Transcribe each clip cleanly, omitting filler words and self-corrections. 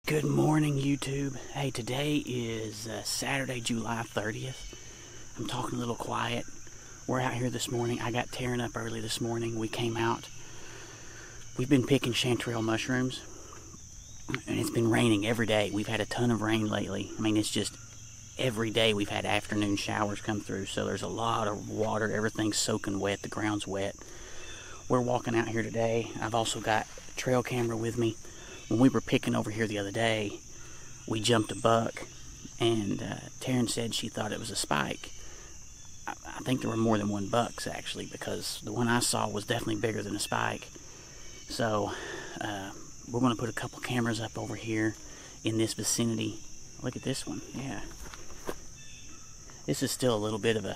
Good morning, YouTube. Hey, today is Saturday, July 30th. I'm talking a little quiet. We're out here this morning. I got tearing up early this morning. We came out. We've been picking chanterelle mushrooms, and it's been raining every day. We've had a ton of rain lately. I mean, it's just every day we've had afternoon showers come through, so there's a lot of water. Everything's soaking wet. The ground's wet. We're walking out here today. I've also got a trail camera with me. When we were picking over here the other day, we jumped a buck, and Taryn said she thought it was a spike. I think there were more than one bucks, actually, because the one I saw was definitely bigger than a spike. So we're going to put a couple cameras up over here in this vicinity. Look at this one. Yeah. This is still a little bit of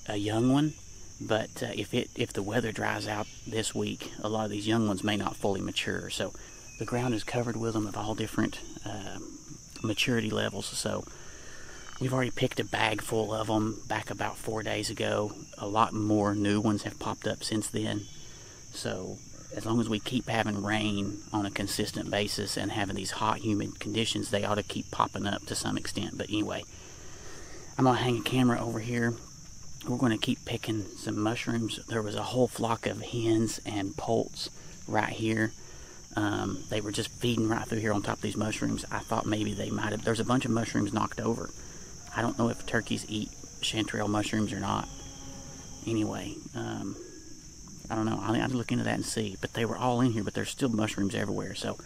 a young one, but if the weather dries out this week, a lot of these young ones may not fully mature. So the ground is covered with them of all different maturity levels. So we've already picked a bag full of them back about 4 days ago. A lot more new ones have popped up since then. So as long as we keep having rain on a consistent basis and having these hot, humid conditions, they ought to keep popping up to some extent. But anyway, I'm going to hang a camera over here. We're going to keep picking some mushrooms. There was a whole flock of hens and poults right here. They were just feeding right through here on top of these mushrooms. I thought maybe they might have. There's a bunch of mushrooms knocked over. I don't know if turkeys eat chanterelle mushrooms or not. Anyway, I don't know. I'll have to look into that and see. But they were all in here, but there's still mushrooms everywhere. So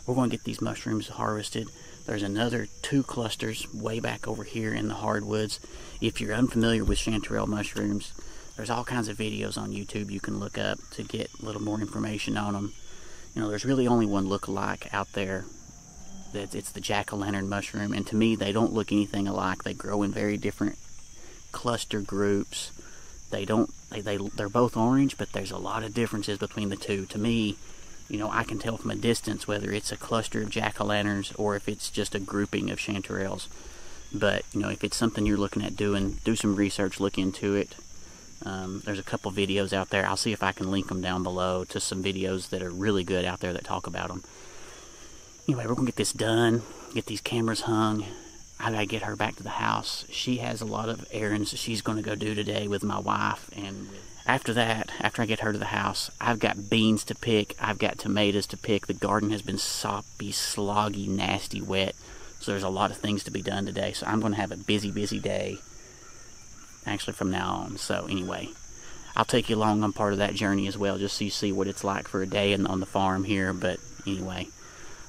we're going to get these mushrooms harvested. There's another 2 clusters way back over here in the hardwoods. If you're unfamiliar with chanterelle mushrooms, there's all kinds of videos on YouTube you can look up to get a little more information on them. You know, there's really only one look-alike out there. It's the jack-o'-lantern mushroom, and to me, they don't look anything alike. They grow in very different cluster groups. They're both orange, but there's a lot of differences between the two. To me, you know, I can tell from a distance whether it's a cluster of jack-o'-lanterns or if it's just a grouping of chanterelles. But, you know, if it's something you're looking at doing, do some research, look into it. There's a couple videos out there. I'll see if I can link them down below to some videos that are really good out there that talk about them. Anyway, we're going to get this done, get these cameras hung. I got to get her back to the house. She has a lot of errands she's going to go do today with my wife. And after that, after I get her to the house, I've got beans to pick. I've got tomatoes to pick. The garden has been soppy, sloggy, nasty, wet. So there's a lot of things to be done today. So I'm going to have a busy, busy day. Actually from now on. So anyway, I'll take you along on part of that journey as well, just so you see what it's like for a day on the farm here. But anyway,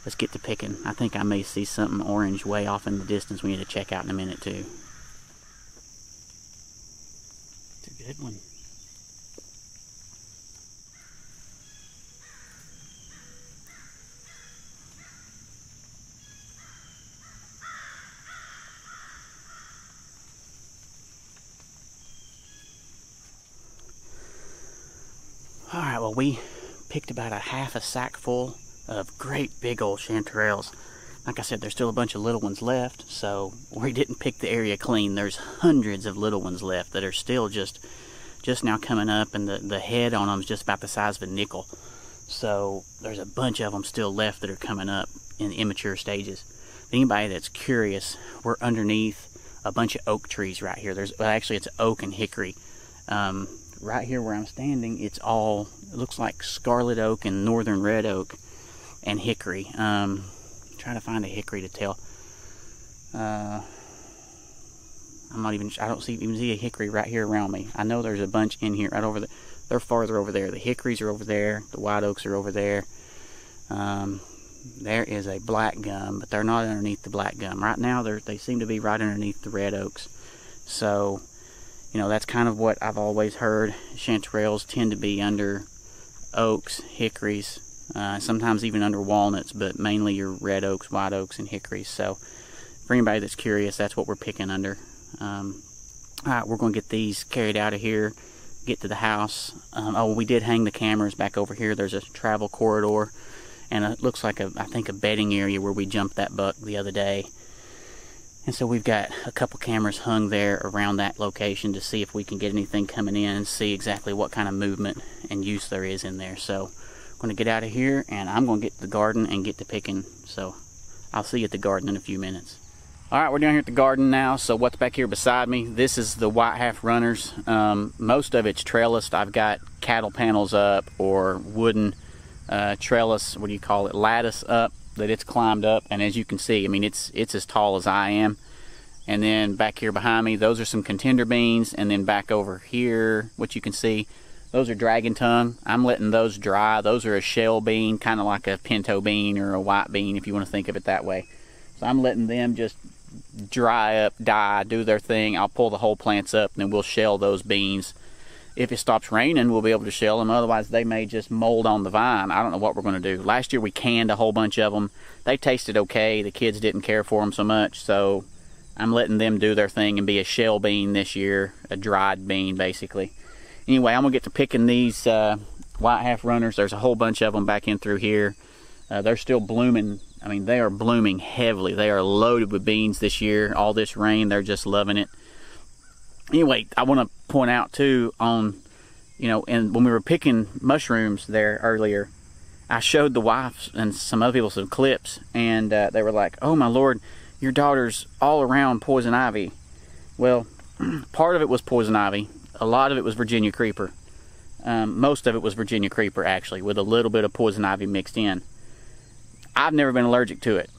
let's get to picking. I think I may see something orange way off in the distance we need to check out in a minute too. It's a good one. Alright, well, we picked about a half a sack full of great big old chanterelles. Like I said, there's still a bunch of little ones left, so we didn't pick the area clean. There's hundreds of little ones left that are still just now coming up, and the head on them is just about the size of a nickel. So there's a bunch of them still left that are coming up in immature stages. Anybody that's curious, we're underneath a bunch of oak trees right here. Well, actually, it's oak and hickory. Right here where I'm standing, it looks like scarlet oak and northern red oak and hickory. Trying to find a hickory to tell. I don't even see a hickory right here around me. I know there's a bunch in here, right over there. They're farther over there. The hickories are over there. The white oaks are over there. There is a black gum, but they're not underneath the black gum. Right now, they seem to be right underneath the red oaks. So, you know, that's kind of what I've always heard. Chanterelles tend to be under oaks, hickories, sometimes even under walnuts, but mainly your red oaks, white oaks, and hickories. So for anybody that's curious, that's what we're picking under. Alright, we're going to get these carried out of here, get to the house. Oh, we did hang the cameras back over here. There's a travel corridor, and it looks like I think a bedding area where we jumped that buck the other day. And so we've got a couple cameras hung there around that location to see if we can get anything coming in and see exactly what kind of movement and use there is in there. So I'm going to get out of here, and I'm going to get to the garden and get to picking. So I'll see you at the garden in a few minutes. All right, we're down here at the garden now. So what's back here beside me, this is the white half runners. Most of it's trellised. I've got cattle panels up, or wooden trellis, what do you call it, lattice up, that it's climbed up. And as you can see, I mean, it's as tall as I am. And then back here behind me, those are some contender beans. And then back over here, what you can see, those are dragon tongue. I'm letting those dry. Those are a shell bean, kind of like a pinto bean or a white bean, if you want to think of it that way. So I'm letting them just dry up, die, do their thing. I'll pull the whole plants up, and then we'll shell those beans. If it stops raining, we'll be able to shell them. Otherwise, they may just mold on the vine. I don't know what we're going to do. Last year, we canned a whole bunch of them. They tasted okay. The kids didn't care for them so much, so I'm letting them do their thing and be a shell bean this year, a dried bean, basically. Anyway, I'm going to get to picking these white half runners. There's a whole bunch of them back in through here. They're still blooming. I mean, they are blooming heavily. They are loaded with beans this year. All this rain, they're just loving it. Anyway, I want to point out too, on, and when we were picking mushrooms there earlier, I showed the wife and some other people some clips, and they were like, "Oh my Lord, your daughter's all around poison ivy." Well, part of it was poison ivy. A lot of it was Virginia creeper. Most of it was Virginia creeper, actually, with a little bit of poison ivy mixed in. I've never been allergic to it.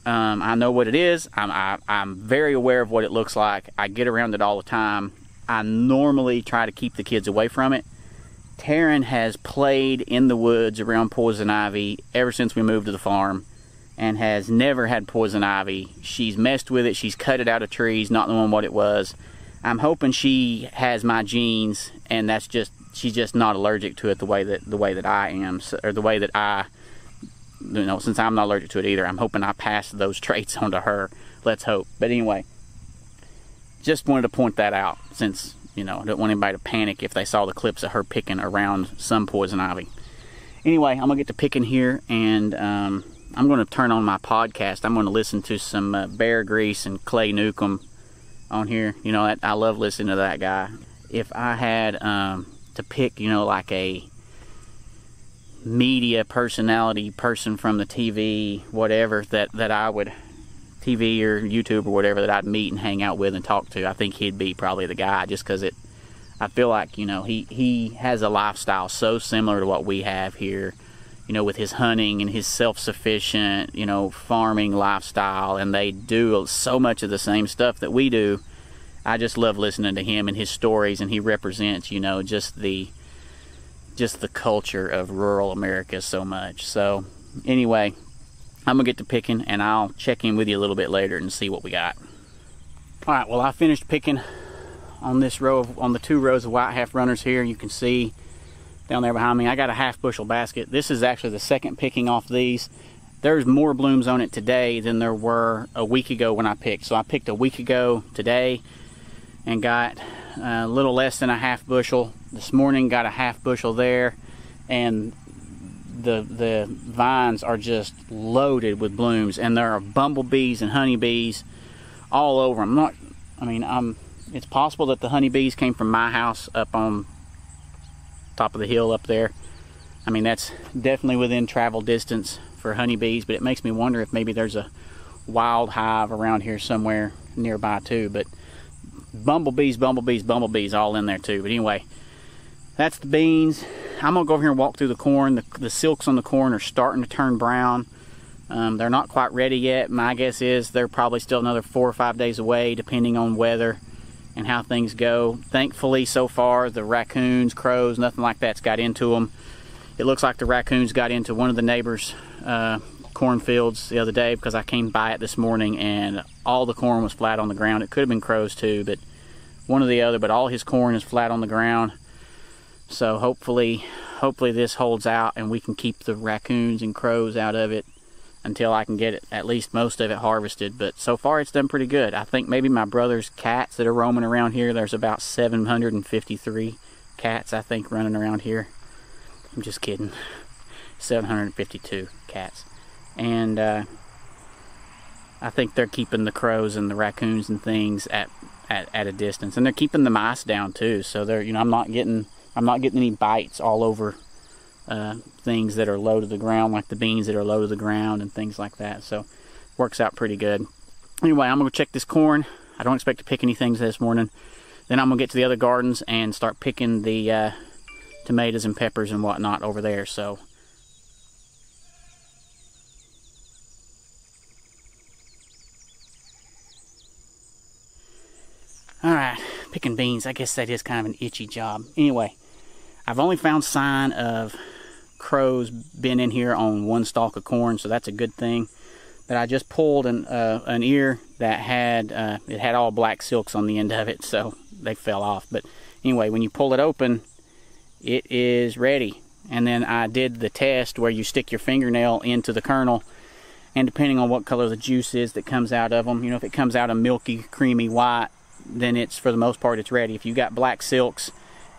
I know what it is. I'm very aware of what it looks like. I get around it all the time. I normally try to keep the kids away from it. Taryn has played in the woods around poison ivy ever since we moved to the farm, and has never had poison ivy. She's messed with it. She's cut it out of trees, not knowing what it was. I'm hoping she has my genes, and she's just not allergic to it the way that I am, or the way that since I'm not allergic to it either. I'm hoping I pass those traits on to her. Let's hope. But anyway, just wanted to point that out, since I don't want anybody to panic if they saw the clips of her picking around some poison ivy. Anyway, I'm gonna get to picking here, and I'm gonna turn on my podcast. I'm gonna listen to some Bear Grease and Clay Newcomb on here. I love listening to that guy. If I had to pick, like a media personality person from the TV, whatever, that I would, TV or YouTube or whatever, that I'd meet and hang out with and talk to, I think he'd be probably the guy, just because I feel like, he has a lifestyle so similar to what we have here, with his hunting and his self-sufficient, farming lifestyle, and they do so much of the same stuff that we do. I just love listening to him and his stories, and he represents, just the culture of rural America so much. So anyway, I'm gonna get to picking, and I'll check in with you a little bit later and see what we got. All right, well, I finished picking on the 2 rows of white half runners here. You can see down there behind me, I got a half bushel basket. This is actually the second picking off these. There's more blooms on it today than there were a week ago when I picked. So I picked a week ago today and got a little less than a half bushel. This morning got a half bushel there, and the vines are just loaded with blooms, and there are bumblebees and honeybees all over them. It's possible that the honeybees came from my house up on top of the hill up there. That's definitely within travel distance for honeybees, but it makes me wonder if maybe there's a wild hive around here somewhere nearby too. But bumblebees all in there too. But anyway, that's the beans. I'm gonna go over here and walk through the corn. The silks on the corn are starting to turn brown. They're not quite ready yet. My guess is they're probably still another 4 or 5 days away, depending on weather and how things go. Thankfully, so far, the raccoons, crows, nothing like that's got into them. It looks like the raccoons got into one of the neighbors' cornfields the other day, because I came by it this morning and all the corn was flat on the ground. It could have been crows too, but one or the other, but all his corn is flat on the ground. So hopefully this holds out and we can keep the raccoons and crows out of it until I can get it, at least most of it, harvested. But so far it's done pretty good. I think maybe my brother's cats that are roaming around here, there's about 753 cats, I think, running around here. I'm just kidding. 752 cats. And I think they're keeping the crows and the raccoons and things at a distance, and they're keeping the mice down too. So they're, I'm not getting any bites all over things that are low to the ground, like the beans that are low to the ground and things like that. So works out pretty good. Anyway, I'm gonna check this corn. I don't expect to pick anything this morning. Then I'm gonna get to the other gardens and start picking the tomatoes and peppers and whatnot over there. So alright, picking beans. I guess that is kind of an itchy job. Anyway, I've only found sign of crows been in here on one stalk of corn, so that's a good thing. But I just pulled an ear that had it had all black silks on the end of it, so they fell off. But anyway, when you pull it open, it is ready. And then I did the test where you stick your fingernail into the kernel, and depending on what color the juice is that comes out of them, you know, if it comes out a milky, creamy white, then it's, for the most part, it's ready. If you got black silks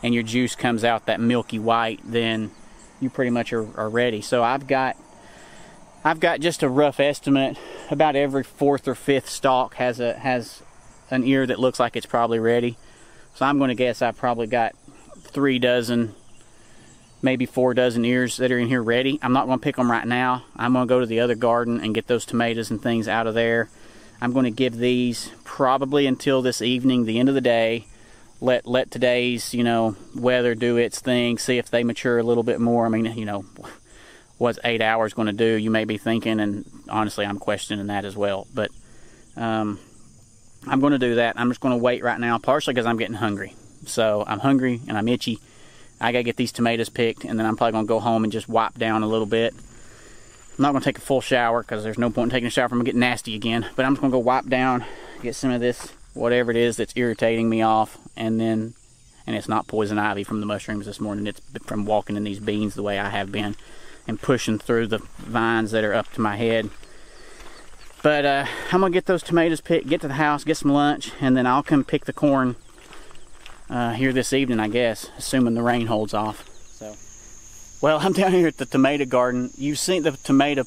and your juice comes out that milky white, then you pretty much are ready. So I've got just a rough estimate. About every fourth or fifth stalk has an ear that looks like it's probably ready. So I'm going to guess I've probably got 3 dozen, maybe 4 dozen ears that are in here ready. I'm not going to pick them right now. I'm going to go to the other garden and get those tomatoes and things out of there. I'm going to give these probably until this evening, the end of the day. Let today's, you know, weather do its thing. See if they mature a little bit more. I mean, you know, what's 8 hours going to do? You may be thinking, and honestly, I'm questioning that as well. But I'm going to do that. I'm just going to wait right now, partially because I'm getting hungry. So I'm hungry and I'm itchy. I got to get these tomatoes picked, and then I'm probably going to go home and just wipe down a little bit. I'm not going to take a full shower because there's no point in taking a shower if I'm going to get nasty again. But I'm just going to go wipe down, get some of this, whatever it is that's irritating me off. And it's not poison ivy from the mushrooms this morning. It's from walking in these beans the way I have been and pushing through the vines that are up to my head. But I'm going to get those tomatoes picked, get to the house, get some lunch, and then I'll come pick the corn here this evening, I guess, assuming the rain holds off. So, well, I'm down here at the tomato garden. You've seen the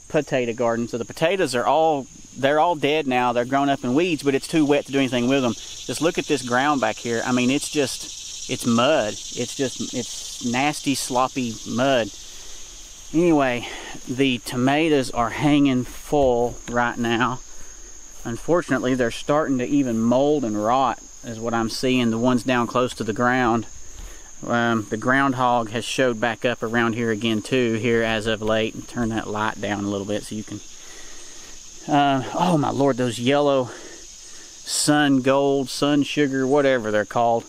potato garden. So the potatoes are they're all dead now. They're grown up in weeds, but it's too wet to do anything with them. Just look at this ground back here. I mean, it's mud. It's nasty, sloppy mud. Anyway, the tomatoes are hanging full right now. Unfortunately, they're starting to even mold and rot, is what I'm seeing, the ones down close to the ground. The groundhog has showed back up around here again too, here as of late. And turn that light down a little bit so you can... oh my Lord, those yellow sun gold, sun sugar, whatever they're called.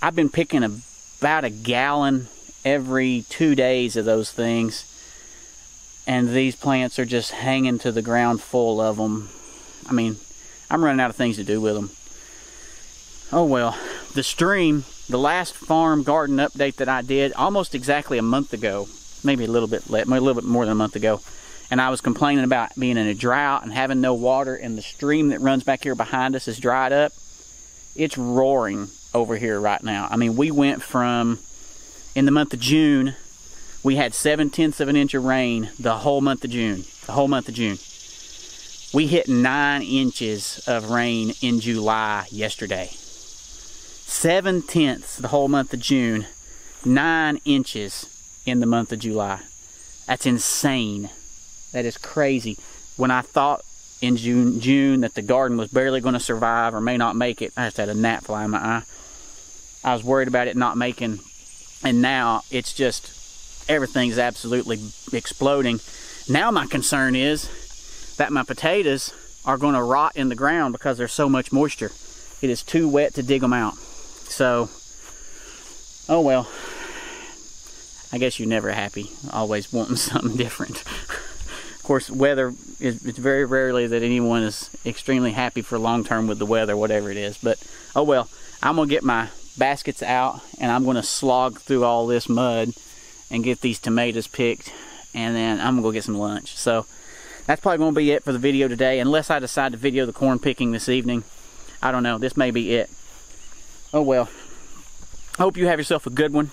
I've been picking about a gallon every 2 days of those things. And these plants are just hanging to the ground full of them. I mean, I'm running out of things to do with them. Oh well, the stream, the last farm garden update that I did almost exactly a month ago, maybe a little bit more than a month ago, and I was complaining about being in a drought and having no water, and the stream that runs back here behind us is dried up. It's roaring over here right now. I mean, we went from, in the month of June, we had 7/10 of an inch of rain the whole month of June. We hit 9 inches of rain in July yesterday. 7/10 the whole month of June, 9 inches in the month of July. That's insane. That is crazy. When I thought in June that the garden was barely going to survive or may not make it, I just had a gnat fly in my eye. I was worried about it not making, and now it's just, everything's absolutely exploding. Now my concern is that my potatoes are going to rot in the ground because there's so much moisture. It is too wet to dig them out. So, oh well, I guess you're never happy, always wanting something different. Of course, weather, it's very rarely that anyone is extremely happy for long term with the weather, whatever it is. But, oh well, I'm going to get my baskets out and I'm going to slog through all this mud and get these tomatoes picked, and then I'm going to go get some lunch. So, that's probably going to be it for the video today, unless I decide to video the corn picking this evening. I don't know, this may be it. Oh well, I hope you have yourself a good one.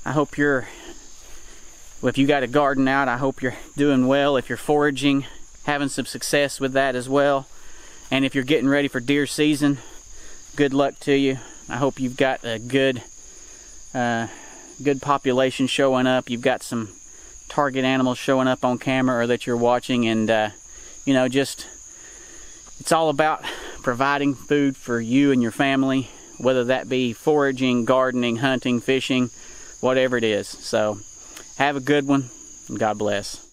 I hope if you got a garden out, I hope you're doing well. If you're foraging, having some success with that as well. And if you're getting ready for deer season, good luck to you. I hope you've got a good population showing up. You've got some target animals showing up on camera or that you're watching, and you know, just, it's all about providing food for you and your family, whether that be foraging, gardening, hunting, fishing, whatever it is. So have a good one, and God bless.